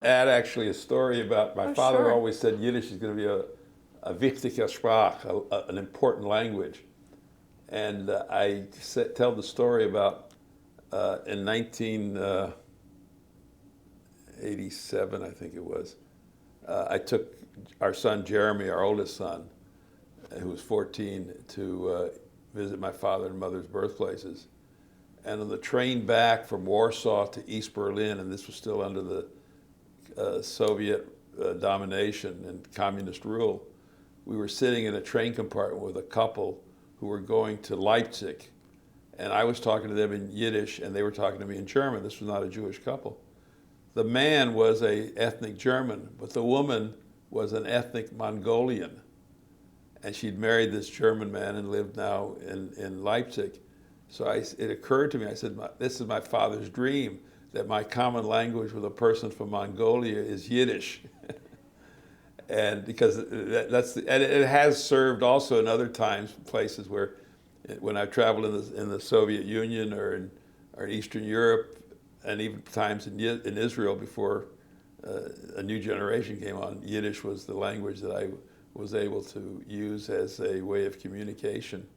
Add actually a story about my father sure. always said Yiddish is going to be a Vikhteke Sprakh, an important language. And tell the story about in 1987, I think it was, I took our son Jeremy, our oldest son, who was 14, to visit my father and mother's birthplaces. And on the train back from Warsaw to East Berlin, and this was still under the Soviet domination and communist rule, we were sitting in a train compartment with a couple who were going to Leipzig. And I was talking to them in Yiddish, and they were talking to me in German. This was not a Jewish couple. The man was an ethnic German, but the woman was an ethnic Mongolian. And she'd married this German man and lived now in Leipzig. So it occurred to me, I said, this is my father's dream, that my common language with a person from Mongolia is Yiddish. And because and it has served also in other times, places where, when I've traveled in the Soviet Union or in Eastern Europe, and even times in Israel before a new generation came on, Yiddish was the language that I was able to use as a way of communication.